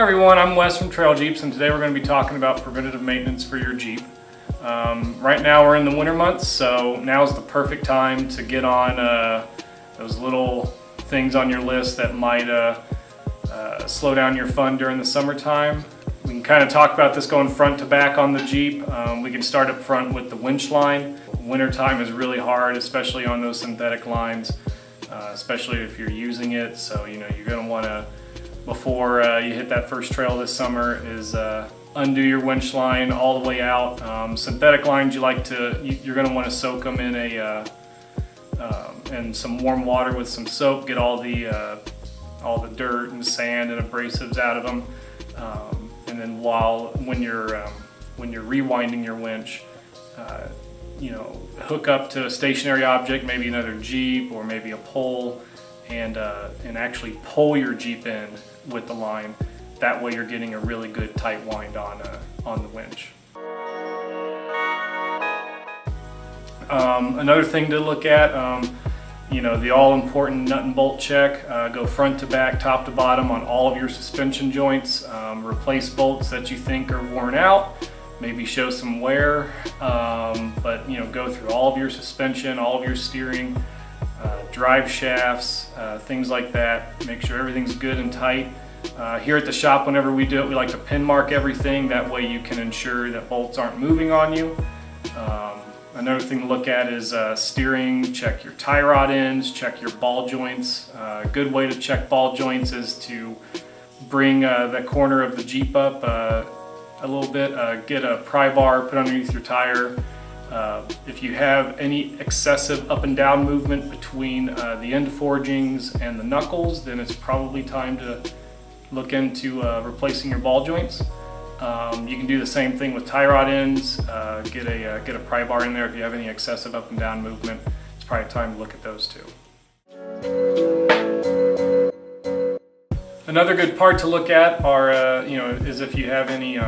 everyone, I'm Wes from Trail Jeeps, and today we're going to be talking about preventative maintenance for your Jeep. Right now we're in the winter months, so now's the perfect time to get on those little things on your list that might slow down your fun during the summertime. We can kind of talk about this going front to back on the Jeep. We can start up front with the winch line. Wintertime is really hard, especially on those synthetic lines, especially if you're using it. So you're going to want to, before you hit that first trail this summer, is undo your winch line all the way out. Synthetic lines, you're going to want to soak them in in some warm water with some soap. Get all the dirt and sand and abrasives out of them. And then when you're rewinding your winch, hook up to a stationary object, maybe another Jeep or maybe a pole, and actually pull your Jeep in with the line. That way you're getting a really good tight wind on the winch. Another thing to look at, the all-important nut and bolt check. Go front to back, top to bottom on all of your suspension joints. Replace bolts that you think are worn out. Maybe show some wear, but go through all of your suspension, all of your steering, drive shafts, things like that. Make sure everything's good and tight. Here at the shop, whenever we do it, we like to pin mark everything. That way you can ensure that bolts aren't moving on you. Another thing to look at is steering. Check your tie rod ends, check your ball joints. A good way to check ball joints is to bring the corner of the Jeep up a little bit, get a pry bar, put underneath your tire. If you have any excessive up and down movement between the end forgings and the knuckles, then it's probably time to look into replacing your ball joints. You can do the same thing with tie rod ends. Get a pry bar in there if you have any excessive up and down movement. It's probably time to look at those too. Another good part to look at is if you have any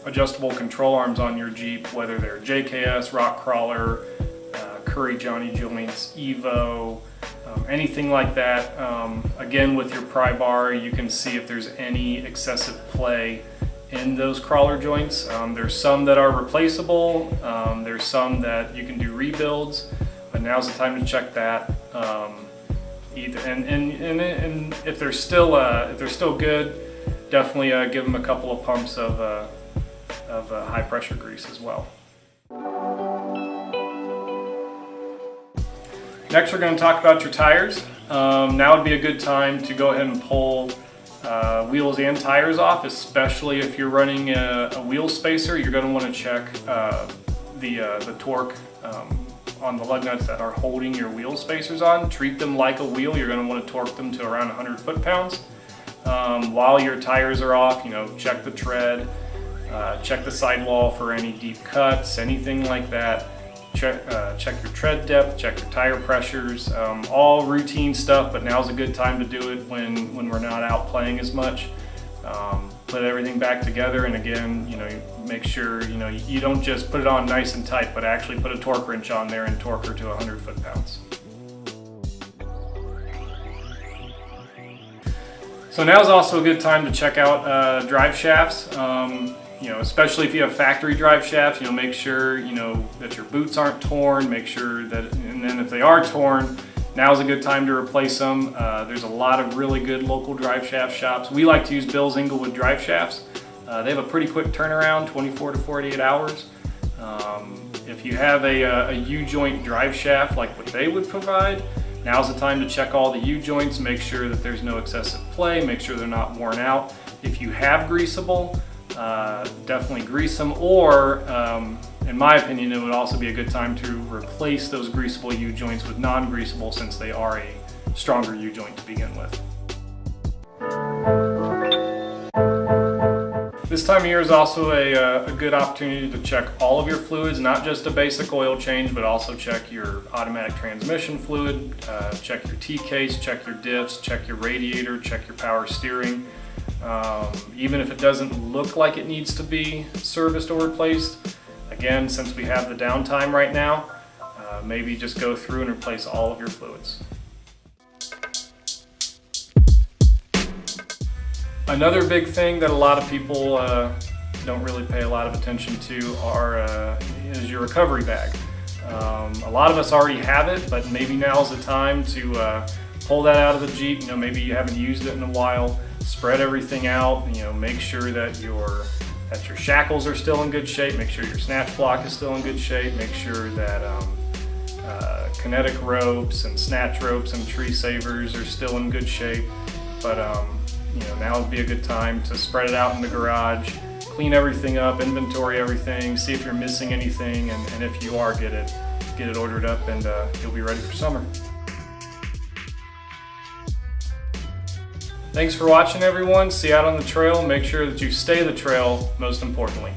adjustable control arms on your Jeep, whether they're JKS, Rock Krawler, Curry Johnny joints, Evo, anything like that. Again, with your pry bar, you can see if there's any excessive play in those Krawler joints. There's some that are replaceable. There's some that you can do rebuilds, but now's the time to check that. And if they're still good, definitely give them a couple of pumps of high pressure grease as well. Next, we're going to talk about your tires. Now would be a good time to go ahead and pull wheels and tires off, especially if you're running a wheel spacer. You're going to want to check the torque on the lug nuts that are holding your wheel spacers on. Treat them like a wheel. You're going to want to torque them to around 100 foot-pounds. While your tires are off, check the tread, check the sidewall for any deep cuts, anything like that. Check your tread depth, check your tire pressures, all routine stuff, but now's a good time to do it when we're not out playing as much. Put everything back together, and again, make sure you don't just put it on nice and tight, but actually put a torque wrench on there and torque her to 100 foot-pounds. So now's also a good time to check out drive shafts. Especially if you have factory drive shafts, make sure that your boots aren't torn. Make sure that, and then if they are torn, now's a good time to replace them. There's a lot of really good local drive shaft shops. We like to use Bill's Inglewood drive shafts. They have a pretty quick turnaround, 24 to 48 hours. If you have a U-joint drive shaft like what they would provide, now's the time to check all the U-joints, make sure that there's no excessive play, make sure they're not worn out. If you have greasable, definitely grease them, or in my opinion, it would also be a good time to replace those greasable U-joints with non-greasable, since they are a stronger U-joint to begin with. This time of year is also a good opportunity to check all of your fluids, not just a basic oil change, but also check your automatic transmission fluid, check your T-case, check your diffs, check your radiator, check your power steering. Even if it doesn't look like it needs to be serviced or replaced, again, since we have the downtime right now, maybe just go through and replace all of your fluids. Another big thing that a lot of people don't really pay a lot of attention to is your recovery bag. A lot of us already have it, but maybe now's the time to pull that out of the Jeep. Maybe you haven't used it in a while. Spread everything out. Make sure that your shackles are still in good shape. Make sure your snatch block is still in good shape. Make sure that kinetic ropes and snatch ropes and tree savers are still in good shape. But now would be a good time to spread it out in the garage, clean everything up, inventory everything, see if you're missing anything, and if you are, get it ordered up, and you'll be ready for summer. Thanks for watching, everyone. See you out on the trail. Make sure that you stay the trail, most importantly.